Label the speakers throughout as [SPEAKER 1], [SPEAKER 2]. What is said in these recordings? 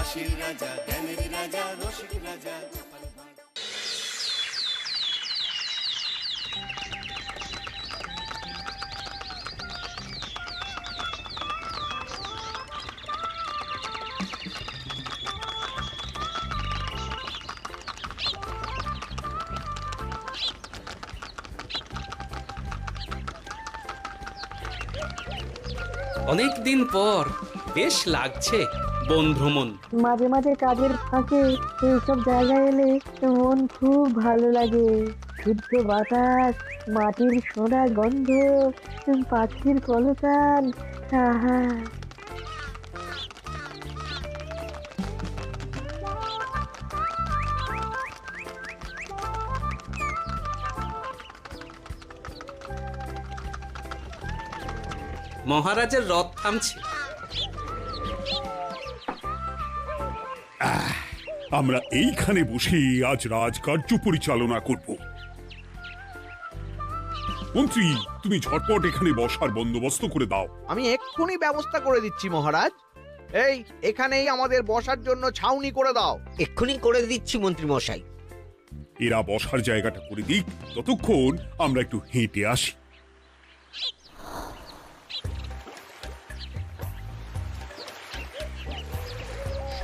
[SPEAKER 1] হাসির রাজা, জ্ঞানের রাজা, রসিক রাজা গোপাল ভাঁড়।
[SPEAKER 2] অনেক দিন পর বেশ লাগছে বন ভ্রমণ।
[SPEAKER 3] মাঝে মাঝে কাজের ফাঁকে এইসব জায়গায় এলে মন খুব ভালো লাগে। শুদ্ধ বাতাস, মাটির সোনা গন্ধ, পাখির কলতান, আহা।
[SPEAKER 2] মহারাজের রথ থামছে।
[SPEAKER 4] আমরা এইখানে বসে আজ রাজকার্য পরিচালনা করব। মন্ত্রী, তুমি ঝটপট এখানে বসার বন্দোবস্ত করে দাও।
[SPEAKER 5] আমি এক্ষুনি ব্যবস্থা করে দিচ্ছি মহারাজ। এই এখানেই আমাদের বসার জন্য ছাউনি করে দাও।
[SPEAKER 6] এক্ষুনি করে দিচ্ছি মন্ত্রী মশাই।
[SPEAKER 4] এরা বসার জায়গাটা করে দিক, ততক্ষণ আমরা একটু হেঁটে আসি।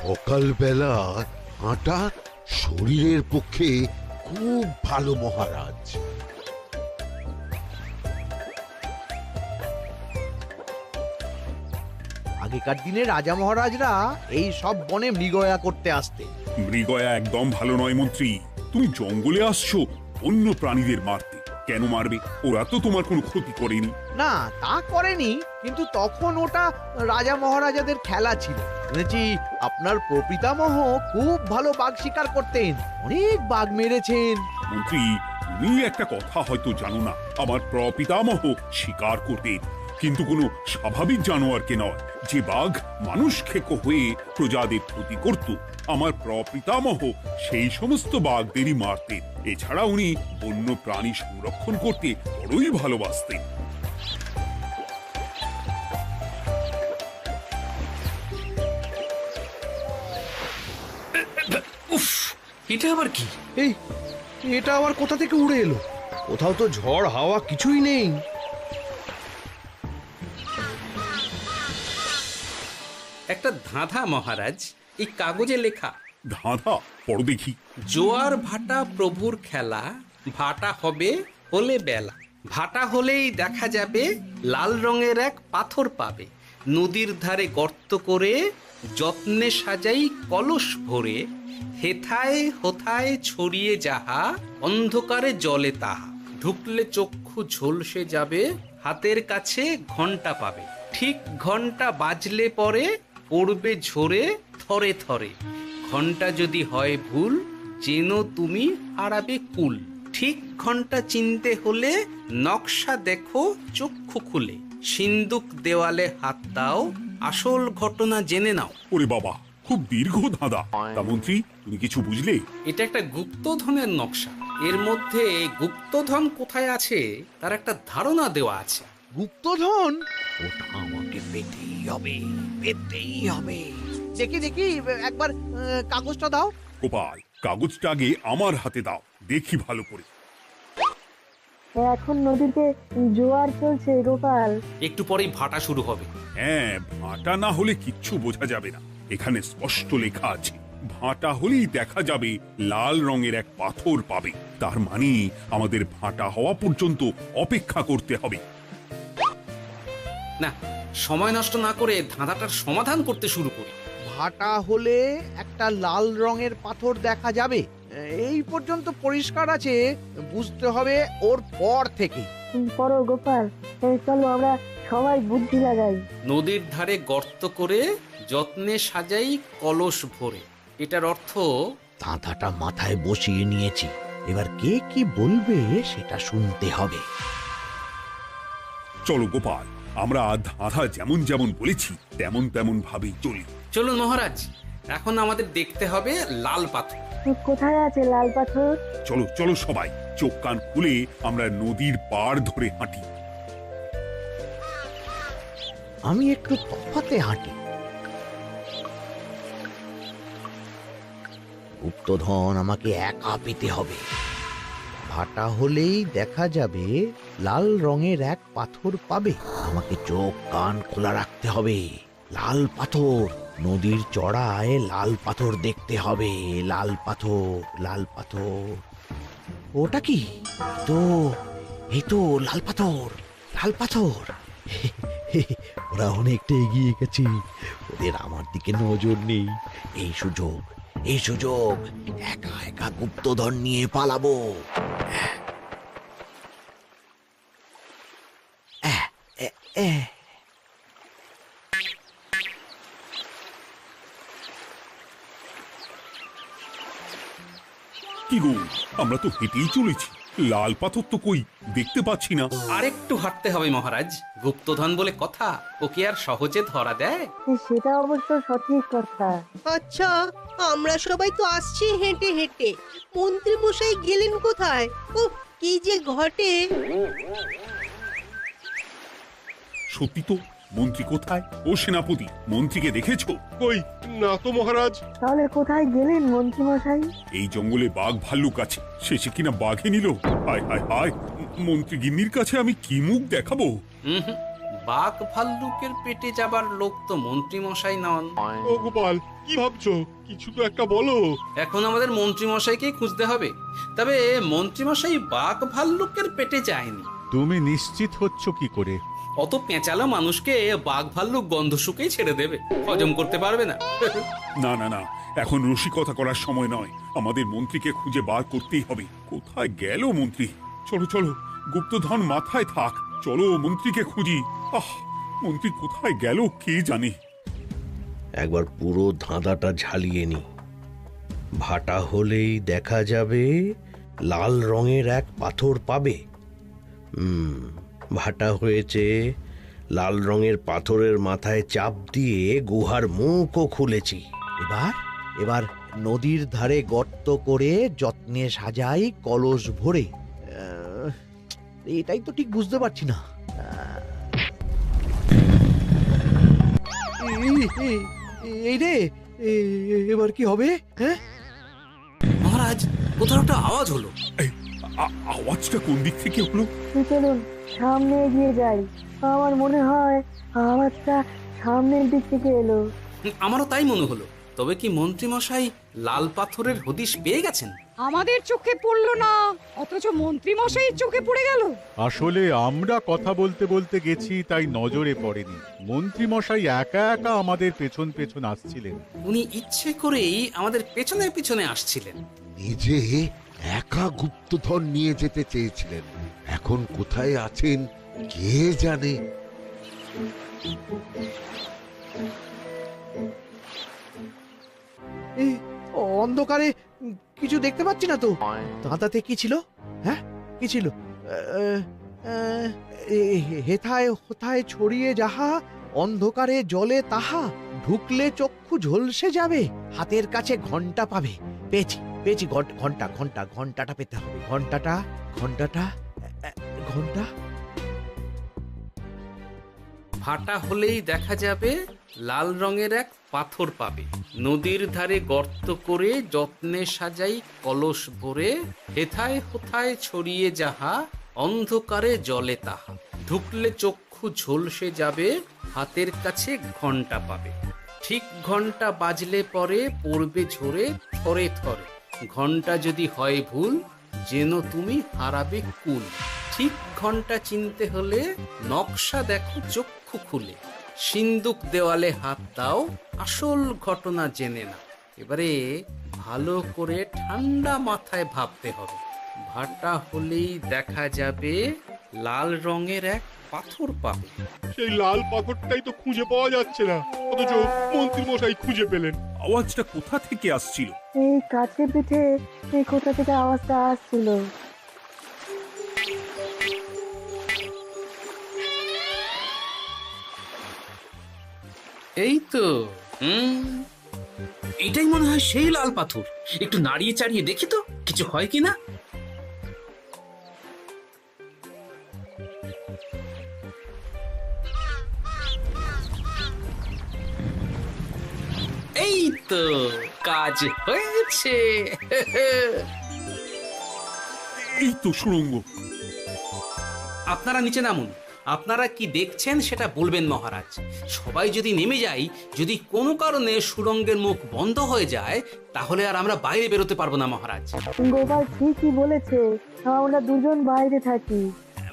[SPEAKER 7] সকালবেলা হাঁটা শরীরের পক্ষে খুব ভালো মহারাজ।
[SPEAKER 5] আগেকার দিনে রাজা মহারাজরা এই সব বনে মৃগয়া করতে আসতেন।
[SPEAKER 4] মৃগয়া একদম ভালো নয় মন্ত্রী। তুমি জঙ্গলে আসছো অন্য প্রাণীদের মারতে। কেন মারবে? ওরা তো তোমার কোনো ক্ষতি করেনি।
[SPEAKER 5] না, তা করেনি, কিন্তু তখন ওটা রাজা মহারাজাদের খেলা ছিল। শুনেছি আপনার প্রপিতামহ খুব ভালো বাঘ শিকার করতেন, অনেক বাঘ মেরেছেন।
[SPEAKER 4] মন্ত্রী, তুমি একটা কথা হয়তো জানো না। আমার প্রপিতামহ শিকার করতেন, কিন্তু কোনো স্বাভাবিক জানোয়ারকে নয়। যে বাঘ মানুষ খেকো হয়ে প্রজাদের ক্ষতি করত, আমার প্রপিতামহ সেই সমস্ত বাঘদেরই মারতেন। এছাড়া উনি বন্য প্রাণী সংরক্ষণ করতে বড়ই ভালোবাসতেন।
[SPEAKER 2] উফ, এটা আবার কি?
[SPEAKER 5] এই এটা আবার কোথা থেকে উড়ে এলো? কোথাও তো ঝড় হাওয়া কিছুই নেই।
[SPEAKER 2] একটা ধাঁধা মহারাজ, এই কাগজে লেখা।
[SPEAKER 4] ধাঁধা? পড়ো দেখি।
[SPEAKER 2] জোয়ার ভাটা প্রভুর খেলা, ভাটা হবে হলে বেলা। ভাটা হলেই দেখা যাবে লাল রঙের এক পাথর পাবে। নদীর ধারে গর্ত করে যত্নে সাজাই কলস ভরে। হেথায় হোথায় ছড়িয়ে যাহা, অন্ধকারে জলে তাহা। ঢুকলে চক্ষু ঝলসে যাবে, হাতের কাছে ঘন্টা পাবে। ঠিক ঘন্টা বাজলে পরে পড়বে ঝরে থরে থরে। ঘন্টা যদি হয় ভুল, যেন তুমি হারাবে কুল। ঠিক ঘন্টা চিনতে হলে নকশা দেখো চক্ষু খুলে। সিন্দুক দেওয়ালে হাত দাও, আসল ঘটনা জেনে নাও।
[SPEAKER 4] ওরে বাবা, খুব দীর্ঘ ধাঁধা। তা মন্ত্রী, তুমি কিছু বুঝলে?
[SPEAKER 2] এটা একটা গুপ্তধনের নকশা। এর মধ্যে গুপ্তধন কোথায় আছে তার একটা ধারণা দেওয়া আছে।
[SPEAKER 5] গুপ্তধন? ওটা আমাকে পেতেই হবে, পেতেই হবে। দেখি দেখি একবার কাগজটা দাও।
[SPEAKER 4] গোপাল, কাগজটা আগে আমার হাতে দাও, দেখি ভালো করে।
[SPEAKER 3] এখন নদীতে জোয়ার চলছে গোপাল।
[SPEAKER 2] একটু পরেই ভাটা শুরু হবে।
[SPEAKER 4] হ্যাঁ, ভাটা না হলে কিচ্ছু বোঝা যাবে না। এখানে স্পষ্ট লেখা আছে, ভাটা হলেই দেখা যাবে লাল রঙের এক পাথর পাবে। তার মানে আমাদের ভাটা হওয়া পর্যন্ত অপেক্ষা করতে হবে।
[SPEAKER 2] না, সময় নষ্ট না করে ধাঁধাটার সমাধান করতে শুরু করি।
[SPEAKER 5] ভাটা হলে একটা লাল রঙের পাথর দেখা যাবে, এই পর্যন্ত পরিষ্কার আছে। বুঝতে হবে ওর পর থেকে।
[SPEAKER 3] পড়ো গোপাল, চলো আমরা সবাই বুদ্ধি লাগাই।
[SPEAKER 2] নদীর ধারে গর্ত করে যত্নে সাজাই কলস ভরে। এটার অর্থ,
[SPEAKER 5] ধাঁধাটা মাথায় বসিয়ে নিয়েছি, এবার কে কি বলবে সেটা শুনতে হবে।
[SPEAKER 4] চলো গোপাল, আমরা ধাঁধা যেমন যেমন বলেছি তেমন তেমন ভাবেই চলি।
[SPEAKER 2] চলুন মহারাজ, এখন আমাদের দেখতে হবে লাল পাথর।
[SPEAKER 3] কোথায় আছে লাল পাথর?
[SPEAKER 4] চলো চলো সবাই, চোখ কান খুলে আমরা নদীর পাড় ধরে হাঁটি।
[SPEAKER 5] আমি একটু তফাতে হাঁটি। গুপ্তধন আমাকে একা পেতে হবে। ভাটা হলেই দেখা যাবে লাল রঙের এক পাথর পাবে। আমাকে চোখ কান খোলা রাখতে হবে। লাল পাথর, নদীর চড়ায় লাল পাথর দেখতে হবে। লাল পাথর, লাল পাথর। ওটা কি? এই তো লাল পাথর, লাল পাথর। ওরা অনেকটা এগিয়ে গেছে, ওদের আমার দিকে নজর নেই। এই সুযোগ, এই সুযোগ, একা একা গুপ্তধন নিয়ে পালাবো।
[SPEAKER 4] কি গো, আমরা তো হেঁটেই চলেছি, লাল পাথর তো কই দেখতে পাচ্ছি না।
[SPEAKER 2] আরেকটু হাঁটতে হবে মহারাজ, গুপ্তধন বলে কথা, ওকে আর সহজে ধরা দেয়?
[SPEAKER 3] সেটা অবশ্য সঠিক কথা।
[SPEAKER 8] আচ্ছা, আমরা সবাই তো আসছি হেঁটে হেঁটে, মন্ত্রী মশাই গেলেন কোথায়? ও কি যে ঘটে!
[SPEAKER 4] সত্যি তো, মন্ত্রী কোথায়? ও সেনাপতি, মন্ত্রীকে দেখেছো?
[SPEAKER 9] কই না তো মহারাজ।
[SPEAKER 3] তাহলে কোথায় গেলেন মন্ত্রী মশাই?
[SPEAKER 4] এই জঙ্গলে বাঘ ভাল্লুক আছে, শেষে কিনা বাঘে নিল। হায় হায় হায়, মন্ত্রী গিন্নির কাছে আমি কি মুখ দেখাবো?
[SPEAKER 2] হুম, বাঘ ভাল্লুকের পেটে যাবার লোক তো মন্ত্রী মশাই নন।
[SPEAKER 9] ও গোপাল, কি ভাবছো? কিছু তো একটা বলো।
[SPEAKER 2] এখন আমাদের মন্ত্রী মশাইকেই খুঁজতে হবে। তবে মন্ত্রী মশাই বাঘ ভাল্লুকের পেটে যায়নি।
[SPEAKER 10] তুমি নিশ্চিত হচ্ছ কি করে?
[SPEAKER 2] অত পেঁচালো মানুষকে বাঘ ভাল্লুক গন্ধ শুকেই ছেড়ে দেবে, হজম করতে পারবে না।
[SPEAKER 4] না না না, এখন রসিকতা করার সময় নয়, আমাদের মন্ত্রীকে খুঁজে বার করতেই হবে। কোথায় গেল মন্ত্রী? চলো চলো, গুপ্তধন মাথায় থাক, চলো মন্ত্রীকে খুঁজি। আহ, মন্ত্রী কোথায় গেল কে জানে।
[SPEAKER 5] একবার পুরো ধাঁধাটা ঝালিয়ে নি। ভাটা হলেই দেখা যাবে লাল রঙের এক পাথর পাবে। ভাটা হয়েছে, লাল রঙের পাথরের মাথায় চাপ দিয়ে গুহার মুখও খুলেছি। এবার নদীর ধারে গর্ত করে যত্নে সাজাই কলস ভরে। এটাই তো ঠিক বুঝতে পারছি না। এই রে, এবার কি হবে? হ্যাঁ
[SPEAKER 2] মহারাজ, কোথাও একটা আওয়াজ হলো।
[SPEAKER 4] এই, আওয়াজটা কোন দিক থেকে হলো?
[SPEAKER 3] চলুন সামনে এগিয়ে যাই। আমার মনে হয় আওয়াজটা সামনের দিক থেকে এলো।
[SPEAKER 2] আমারও তাই মনে হলো। তবে কি মন্ত্রী মশাই লাল পাথরের হদিশ পেয়ে গেছেন?
[SPEAKER 11] আমাদের চোখে পড়লো না, অথচ মন্ত্রী মশাইয়ের চোখে পড়ে গেল।
[SPEAKER 10] আসলে আমরা কথা বলতে বলতে গেছি, তাই নজরে পড়েনি। মন্ত্রী মশাই একা একা আমাদের পেছন পেছন আসছিলেন।
[SPEAKER 2] উনি ইচ্ছে করেই আমাদের পেছনে পেছনে আসছিলেন।
[SPEAKER 7] নিজে একা গুপ্তধন নিয়ে যেতে চেয়েছিলেন, এখন কোথায় আছেন কে জানে।
[SPEAKER 5] অন্ধকারে কিছু দেখতে পাচ্ছি না তো। দাঁতাতে কি ছিল? হ্যাঁ, কি ছিল? হেথায় হোথায় ছড়িয়ে যাহা, অন্ধকারে জলে তাহা, ঢুকলে চক্ষু ঝলসে যাবে, হাতের কাছে ঘন্টা পাবে। পেয়েছি পেয়েছি, ঘন্টা ঘন্টা ঘন্টাটা পেতে হবে। ঘন্টাটা ঘন্টাটা ঘন্টা।
[SPEAKER 2] ভাটা হলেই দেখা যাবে লাল রঙের এক পাথর পাবে। নদীর ধারে গর্ত করে যত্নে সাজাই কলস ভরে, হেথায় হোথায় ছড়িয়ে যাহা, অন্ধকারে জলে তাহা, ঢুকলে চক্ষু ঝলসে যাবে, হাতের কাছে ঘন্টা পাবে। ঠিক ঘন্টা বাজলে পরে পড়বে ঝরে থরে থরে, ঘন্টা যদি হয় ভুল, যেন তুমি হারাবে কুল। ঠিক ঘন্টা চিনতে হলে নকশা দেখো চক্ষু খুলে, সিন্দুক দেওয়ালে হাত দাও, আসল ঘটনা জেনে না। এবারে ভালো করে ঠান্ডা মাথায় ভাবতে হবে। ভাটা হলেই দেখা যাবে লাল রঙের এক পাথর পাবে।
[SPEAKER 9] সেই লাল পাথরটাই তো খুঁজে পাওয়া যাচ্ছে না, অথচ মন্ত্রী মশাই খুঁজে পেলেন।
[SPEAKER 4] আওয়াজটা কোথা থেকে আসছিল?
[SPEAKER 3] এই কাছে পিঠে এই কোথা থেকে আওয়াজটা আসছিল।
[SPEAKER 2] এই তো, এটাই মনে হয় সেই লাল পাথর। একটু নাড়িয়ে চাড়িয়ে দেখি তো কিছু হয় কিনা। এই তো, কাজ হয়েছে।
[SPEAKER 4] এই তো সুড়ঙ্গ।
[SPEAKER 2] আপনারা নিচে নামুন। আপনারা কি দেখছেন সেটা বলবেন মহারাজ। সবাই যদি নেমে যাই, যদি কোনো কারণে সুড়ঙ্গের মুখ বন্ধ হয়ে যায়, তাহলে আর আমরা বাইরে বেরোতে পারবো না মহারাজ।
[SPEAKER 3] গোপাল ঠিকই বলেছে, আমরা দুজন বাইরে থাকি।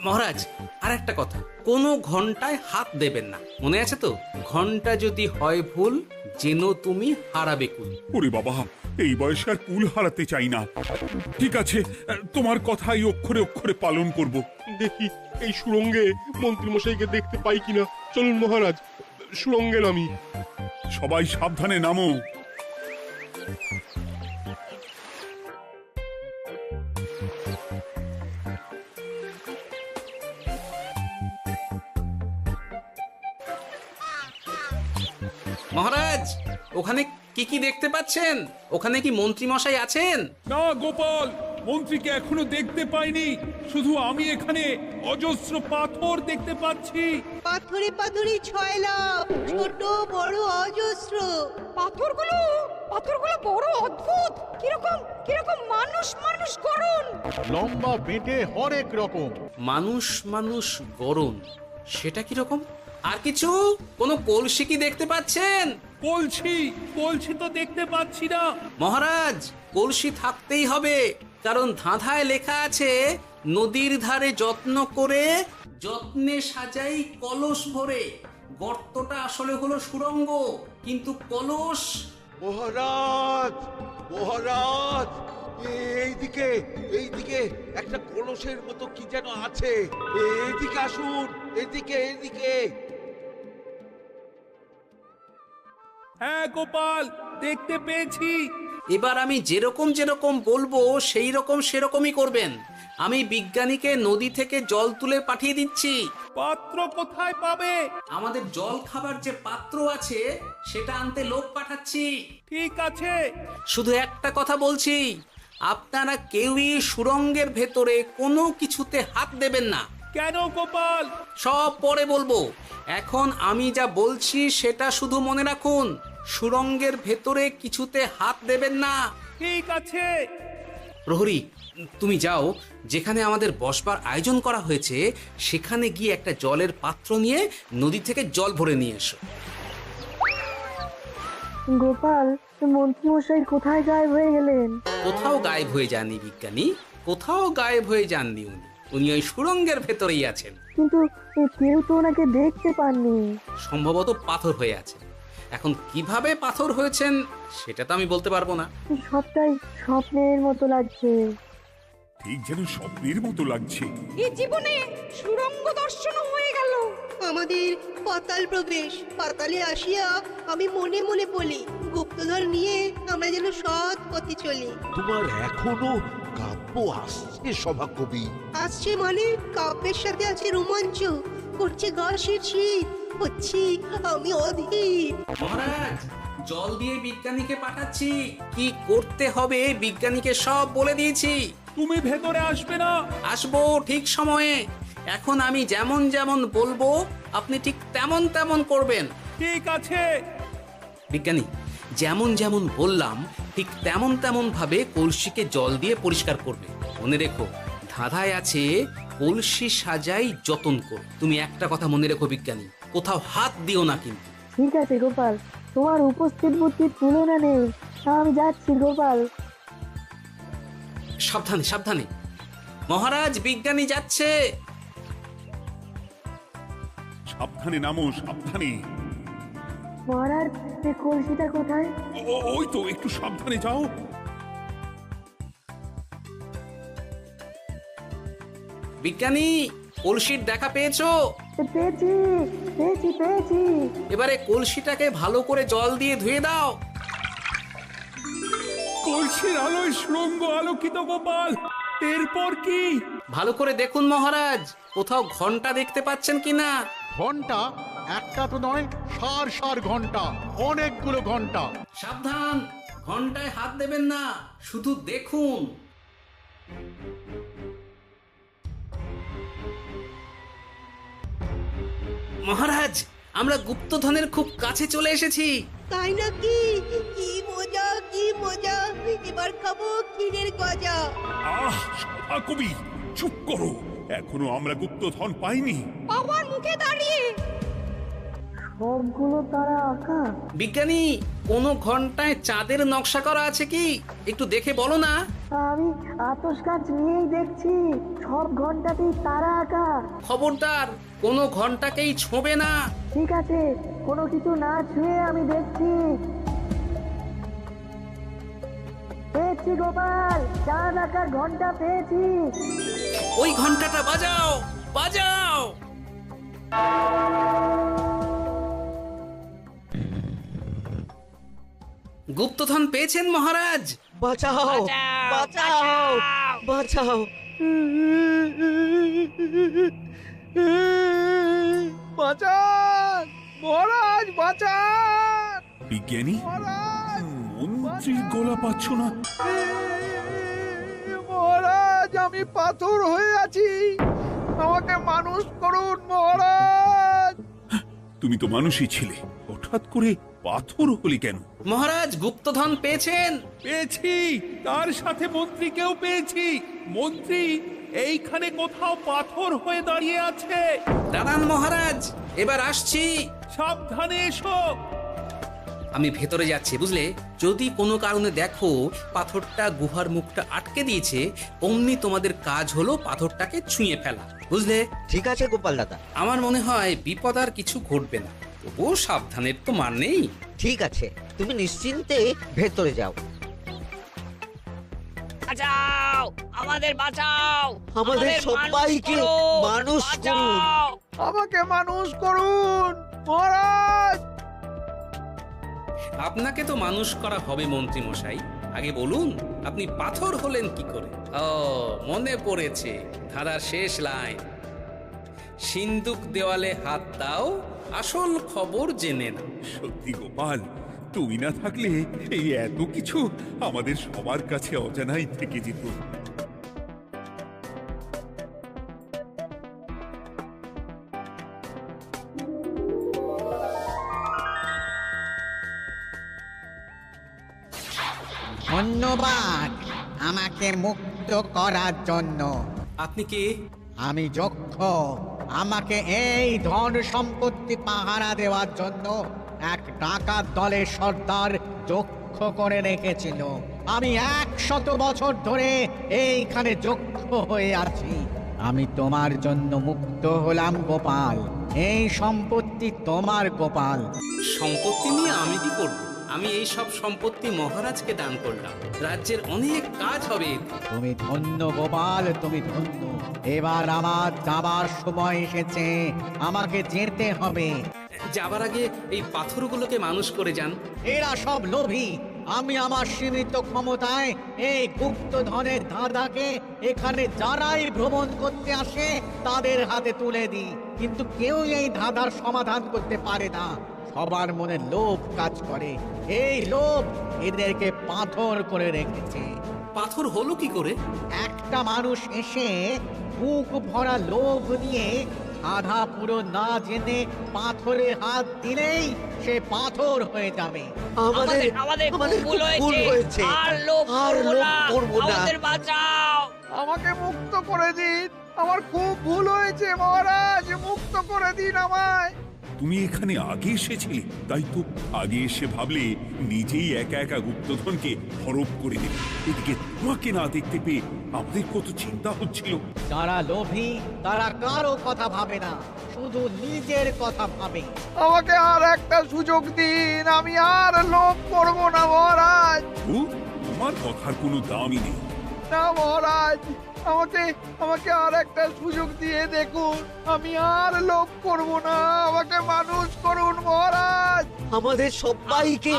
[SPEAKER 2] মহারাজ, আর একটা কথা, কোনো ঘন্টায় হাত দেবেন না, মনে আছে তো? ঘন্টা যদি হয় ভুল, যেন তুমি হারাবে কুল।
[SPEAKER 4] ওরে বাবা, এই বয়সে আর কুল হারাতে চাই না। ঠিক আছে, তোমার কথাই অক্ষরে অক্ষরে পালন করব।
[SPEAKER 9] দেখি এই সুরঙ্গে মন্ত্রীমশাইকে দেখতে পাই কিনা। চলুন মহারাজ, সুরঙ্গে নামি।
[SPEAKER 4] সবাই সাবধানে নামো।
[SPEAKER 2] মহারাজ, ওখানে কি কি দেখতে পাচ্ছেন? ওখানে কি মন্ত্রী মশাই আছেন?
[SPEAKER 4] না গোপাল, মন্ত্রীকে এখনো দেখতে পাইনি। শুধু আমি এখানে অজস্র পাথর দেখতে পাচ্ছি।
[SPEAKER 8] পাথরে পাথরে ছয় লাভ, ছোট বড় অজস্র।
[SPEAKER 11] পাথরগুলো বড় অদ্ভুত, কিরকম কিরকম মানুষ মানুষ গড়ন।
[SPEAKER 10] লম্বা বেটে হরেক রকম।
[SPEAKER 2] মানুষ মানুষ গরম, সেটা কি রকম? আর কিছু? কোনো কলসি কি দেখতে পাচ্ছেন?
[SPEAKER 4] কলসি তো দেখতে পাচ্ছি না।
[SPEAKER 2] মহারাজ, কলসি থাকতেই হবে, কারণ ধাঁধায় লেখা আছে, নদীর ধারে যত্ন করে যত্নে সাজাই কলস ভরে। গর্তটা আসলে হলো সুড়ঙ্গ, কিন্তু কলস।
[SPEAKER 7] মহারাজ, মহারাজ, এইদিকে এইদিকে একটা কলসের মতো কি যেন আছে। এইদিকে আসুন, এদিকে এদিকে।
[SPEAKER 4] হ্যাঁ গোপাল, দেখতে পেয়েছি।
[SPEAKER 2] এবার আমি যেরকম যেরকম বলবো সেই রকম সেরকমই করবেন। আমি বিজ্ঞানীকে নদী থেকে জল তুলে পাঠিয়ে দিচ্ছি।
[SPEAKER 4] পাত্র কোথায় পাবে?
[SPEAKER 2] আমাদের জল খাবার যে পাত্র আছে সেটা আনতে লোক পাঠাচ্ছি।
[SPEAKER 4] ঠিক আছে।
[SPEAKER 2] শুধু একটা কথা বলছি, আপনারা কেউই সুড়ঙ্গের ভেতরে কোনো কিছুতে হাত দেবেন না।
[SPEAKER 4] কেন গোপাল?
[SPEAKER 2] সব পরে বলবো, এখন আমি যা বলছি সেটা শুধু মনে রাখুন। সুড়ঙ্গের ভেতরে কিছুতে হাত দেবেন না।
[SPEAKER 4] ঠিক আছে।
[SPEAKER 2] প্রহরী, তুমি যাও, যেখানে আমাদের বসবার আয়োজন করা হয়েছে সেখানে গিয়ে একটা জলের পাত্র নিয়ে নদী থেকে জল ভরে নিয়ে এসো।
[SPEAKER 3] গোপাল, মন্ত্রীমশাই কোথায় গায়েব হয়ে গেলেন?
[SPEAKER 2] কোথাও গায়েব হয়ে যাননি বিজ্ঞানী, কোথাও গায়েব হয়ে যাননি উনি। উনি ওই সুড়ঙ্গের ভেতরেই আছেন।
[SPEAKER 3] কিন্তু কেউ তো ওনাকে দেখতে পাননি।
[SPEAKER 2] সম্ভবত পাথর হয়ে আছে। এখন কিভাবে পাথর হয়েছেন সেটা তো আমি বলতে পারবো না।
[SPEAKER 3] সবটাই স্বপ্নের মতো লাগছে।
[SPEAKER 4] ঠিক যেন স্বপ্নের মতো লাগছে।
[SPEAKER 11] এই জীবনে সুরঙ্গ দর্শন হয়ে গেল।
[SPEAKER 8] আমাদের পাতাল প্রবেশ। পাতালে আসিয়া আমি মনে মনে বলি, গুপ্তধন নিয়ে আমরা যেন সৎ পথে চলি।
[SPEAKER 7] তোমার এখনো কাব্য আসছে সভাকবি?
[SPEAKER 8] আসছে মানে কাব্যের সাথে আছে রোমাঞ্চ, করছে গা শীত, হচ্ছি আমি অধীর।
[SPEAKER 2] মহারাজ, জল দিয়ে বিজ্ঞানীকে পাঠাচ্ছি। কি করতে হবে বিজ্ঞানীকে সব বলে দিয়েছি।
[SPEAKER 4] তুমি ভেতরে আসবে না?
[SPEAKER 2] আসবো ঠিক সময়ে। এখন আমি যেমন যেমন বলবো আপনি ঠিক তেমন তেমন করবেন।
[SPEAKER 4] ঠিক আছে।
[SPEAKER 2] বিজ্ঞানী, যেমন যেমন বললাম ঠিক তেমন তেমন ভাবে কলসিকে জল দিয়ে পরিষ্কার করবে। মনে রেখো, ধাঁধায় আছে কলসি সাজাই যতন কর। তুমি একটা কথা মনে রেখো বিজ্ঞানী, কোথাও হাত দিও না কিন্তু।
[SPEAKER 3] ঠিক আছে গোপাল, তোমার উপস্থিত বুদ্ধির তুলনা নেই। আমি যাচ্ছি গোপাল।
[SPEAKER 2] সাবধানে সাবধানে। মহারাজ, বিজ্ঞানী যাচ্ছে।
[SPEAKER 4] সাবধানে নামো, সাবধানে।
[SPEAKER 3] মহারাজ, কলসিটা কোথায়?
[SPEAKER 4] ওই তো, একটু সাবধানে যাও।
[SPEAKER 2] বিজ্ঞানী, কলসির দেখা পেয়েছো?
[SPEAKER 3] পেয়েছি পেয়েছি পেয়েছি।
[SPEAKER 2] এবারে কলসিটাকে ভালো করে জল দিয়ে ধুয়ে দাও।
[SPEAKER 4] কলসির আলোয় সুড়ঙ্গ আলোকিত গোপাল। এরপর কি?
[SPEAKER 2] ভালো করে দেখুন মহারাজ, কোথাও ঘন্টা দেখতে পাচ্ছেন কিনা।
[SPEAKER 10] ঘন্টা? একটা তো নয়, সার সার ঘন্টা, অনেকগুলো ঘন্টা।
[SPEAKER 2] সাবধান, ঘন্টায় হাত দেবেন না, শুধু দেখুন। মহারাজ, আমরা গুপ্তধনের খুব কাছে চলে এসেছি।
[SPEAKER 8] তাই নাকি? কি মজা কি মজা, এবার খাবো ক্ষীরের গজা।
[SPEAKER 4] আহ সভা কবি, চুপ করো, এখনো আমরা গুপ্তধন পাইনি।
[SPEAKER 11] আমার মুখে দাঁড়িয়ে
[SPEAKER 3] সবগুলো তারা আঁকা।
[SPEAKER 2] বিজ্ঞানী, কোনো ঘন্টায় চাঁদের নকশা করা আছে কি? একটু দেখে বলো না।
[SPEAKER 3] আমি আতস কাজ নিয়েই দেখছি, সব ঘন্টাতেই তারা আঁকা।
[SPEAKER 2] খবরদার, কোনো ঘন্টাকেই ছোঁবে না।
[SPEAKER 3] ঠিক আছে, কোনো কিছু না ছুঁয়ে আমি দেখছি। পেয়েছি গোপাল, চাঁদ আঁকার ঘন্টা পেয়েছি।
[SPEAKER 2] ওই ঘন্টাটা বাজাও, বাজাও। গুপ্তধন পেয়েছেন মহারাজ?
[SPEAKER 6] বাঁচাও বাঁচাও বাঁচাও।
[SPEAKER 5] বাঁচান মহারাজ, বাঁচান
[SPEAKER 4] বিজ্ঞানী,
[SPEAKER 5] মহারাজ,
[SPEAKER 4] মন্ত্রীর গলা পাচ্ছ না?
[SPEAKER 5] মহারাজ, আমি পাথর হয়ে আছি, আমাকে মানুষ করুন মহারাজ।
[SPEAKER 4] তুমি তো মানুষই ছিলে, হঠাৎ করে পাথর হলি কেন?
[SPEAKER 2] মহারাজ, গুপ্তধন পেয়েছেন?
[SPEAKER 4] পেয়েছি, তার সাথে মন্ত্রীকেও পেয়েছি। মন্ত্রী এইখানে কোথাও পাথর হয়ে দাঁড়িয়ে আছে।
[SPEAKER 2] দাঁড়ান মহারাজ, এবার আসছি।
[SPEAKER 4] সাবধানে এসো।
[SPEAKER 2] আমি ভেতরে যাচ্ছি, বুঝলে? যদি কোনো কারণে দেখো পাথরটা গুহার মুখটা আটকে দিয়েছে, অমনি তোমাদের কাজ হলো পাথরটাকে ছুঁয়ে ফেলা, বুঝলে?
[SPEAKER 6] ঠিক আছে গোপাল দাদা।
[SPEAKER 2] আমার মনে হয় বিপদ আর কিছু ঘটবে না, তবুও সাবধানের তো মান নেই।
[SPEAKER 6] ঠিক আছে, তুমি নিশ্চিন্তে ভেতরে যাও।
[SPEAKER 11] বাঁচাও, আমাদের বাঁচাও,
[SPEAKER 6] আমাদের সবাইকে মানুষ করুন।
[SPEAKER 5] আমাকে মানুষ করুন মহারাজ।
[SPEAKER 2] আপনাকে তো মানুষ করা হবে মন্ত্রী মশাই। আগে বলুন, আপনি পাথর হলেন কি করে? ও, মনে পড়েছে, ধারার শেষ লাইন, সিন্দুক দেওয়ালে হাত দাও, আসল খবর জেনে না।
[SPEAKER 4] সত্যি গোপাল, তুমি না থাকলে এই এত কিছু আমাদের সবার কাছে অজানাই থেকে যেত।
[SPEAKER 12] ধন্যবাদ আমাকে মুক্ত করার জন্য।
[SPEAKER 2] আপনি কে?
[SPEAKER 12] আমি যক্ষ। আমাকে এই ধন সম্পত্তি পাহারা দেওয়ার জন্য এক ডাকাত দলের সর্দার যক্ষ করে রেখেছিল। আমি 100 বছর ধরে এইখানে যক্ষ হয়ে আছি। আমি তোমার জন্য মুক্ত হলাম গোপাল। এই সম্পত্তি তোমার গোপাল।
[SPEAKER 2] সম্পত্তি নিয়ে আমি কি করব? আমি এই সব সম্পত্তি মহারাজকে দান করলাম, রাজ্যের অনেক কাজ হবে।
[SPEAKER 12] তুমি ধন্য গোপাল, তুমি ধন্য। এবার আমার যাবার সময় এসেছে, আমাকে যেতে হবে।
[SPEAKER 2] যাবার আগে এই পাথরগুলোকে মানুষ করে যান।
[SPEAKER 12] এরা সব লোভী। আমি আমার সীমিত ক্ষমতায় এই গুপ্তধনের ধাঁধাকে এখানে যারাই ভ্রমণ করতে আসে তাদের হাতে তুলে দিই, কিন্তু কেউ এই ধাঁধার সমাধান করতে পারে না। সবার মনে লোভ কাজ করে, এই লোভ এদেরকে পাথর করে রেখেছে।
[SPEAKER 2] পাথর হলো কি করে?
[SPEAKER 12] একটা মানুষ এসে বুক ভরা লোভ নিয়ে আধা পুরো না জেনে পাথরে হাত দিলেই সে পাথর হয়ে যাবে।
[SPEAKER 6] আমাদের ভুল হয়েছে,
[SPEAKER 11] আর লোভ
[SPEAKER 6] করব না।
[SPEAKER 11] আমাদের বাঁচাও।
[SPEAKER 5] আমাকে মুক্ত করে দিন, আমার খুব ভুল হয়েছে মহারাজ, মুক্ত করে দিন আমায়।
[SPEAKER 4] তুমি এখানে আগে এসেছিলে, তাই তো আগে এসে ভাবলে নিজেই একা একা গুপ্তধনকে হরপ করে দেবে। এদিকে তোমাকে না দেখতে পেয়ে আমাদের কত চিন্তা হচ্ছিল।
[SPEAKER 12] যারা লোভী তারা কারো কথা ভাবে না, শুধু নিজের কথা ভাবে।
[SPEAKER 5] আমাকে আর একটা সুযোগ দিন, আমি আর লোভ করব না মহারাজ।
[SPEAKER 4] তোমার কথার কোনো দামই নেই।
[SPEAKER 5] না মহারাজ, আমাকে আর একটা সুযোগ দিয়ে দেখুন, আমি আর লোভ করব না, আমাকে মানুষ করুন মহারাজ।
[SPEAKER 6] আমাদের সবাইকে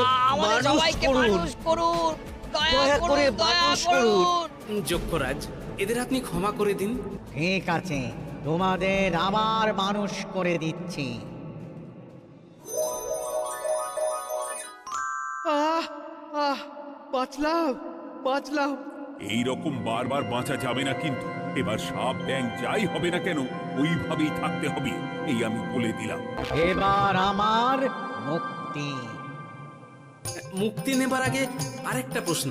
[SPEAKER 6] মানুষ করুন, দয়া করে মানুষ করুন।
[SPEAKER 2] যক্ষরাজ, এদের আপনি ক্ষমা করে দিন।
[SPEAKER 12] ঠিক আছে, তোমাদের আবার মানুষ করে দিচ্ছি।
[SPEAKER 5] বাঁচলাম।
[SPEAKER 4] এই রকম বারবার বাঁচা যাবে না, কিন্তু এবার সাপ ব্যাং যাই হবে না কেন ওইভাবেই থাকতে হবে, এই আমি বলে দিলাম।
[SPEAKER 12] এবার আমার মুক্তি।
[SPEAKER 2] মুক্তি নেবার আগে আরেকটা প্রশ্ন,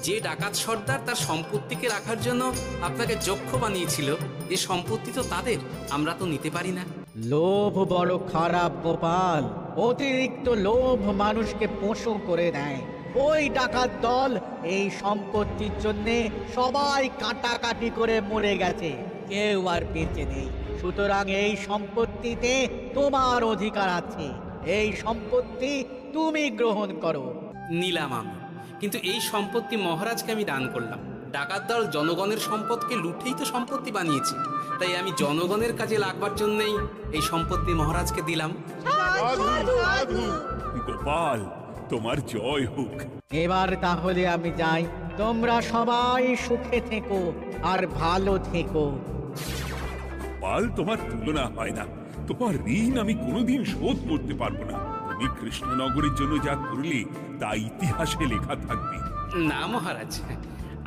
[SPEAKER 2] যে ডাকাত সর্দার তার সম্পত্তিকে রাখার জন্য আপনাকে যক্ষ বানিয়েছিল, যে সম্পত্তি তো তাদের, আমরা তো নিতে পারি না।
[SPEAKER 12] লোভ বড় খারাপ গোপাল, অতিরিক্ত লোভ মানুষকে পশু করে দেয়। ওই ডাকাত দল এই সম্পত্তির জন্যে সবাই কাটাকাটি করে মরে গেছে, কেউ আর বেঁচে নেই। সুতরাং এই সম্পত্তিতে তোমার অধিকার আছে, এই সম্পত্তি তুমি গ্রহণ করো।
[SPEAKER 2] নিলাম আমি, কিন্তু এই সম্পত্তি মহারাজকে আমি দান করলাম। ডাকাত দল জনগণের সম্পদকে লুঠেই তো সম্পত্তি বানিয়েছে, তাই আমি জনগণের কাজে লাগবার জন্যই এই সম্পত্তি মহারাজকে দিলাম।
[SPEAKER 4] গোপাল, তোমার জয় হোক।
[SPEAKER 12] এবার তাহলে আমি যাই, তোমরা সবাই সুখে থেকো আর ভালো থেকো।
[SPEAKER 4] গোপাল, তোমার তুলনা হয় না। তোমার ঋণ আমি কোনোদিন শোধ করতে পারবো না। তুমি কৃষ্ণনগরের জন্য যা করলে তা ইতিহাসে লেখা থাকবে।
[SPEAKER 2] না মহারাজ,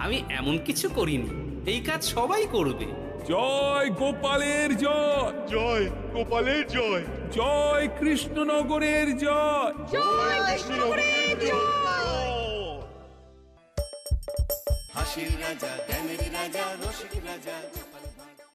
[SPEAKER 2] আমি এমন কিছু করিনি, এই কাজ সবাই করবে।
[SPEAKER 4] জয় গোপালের জয়,
[SPEAKER 9] জয় গোপালের জয়,
[SPEAKER 4] জয় কৃষ্ণনগরের জয়।
[SPEAKER 1] হাসির রাজা জ্ঞানের রাজা রসিক রাজা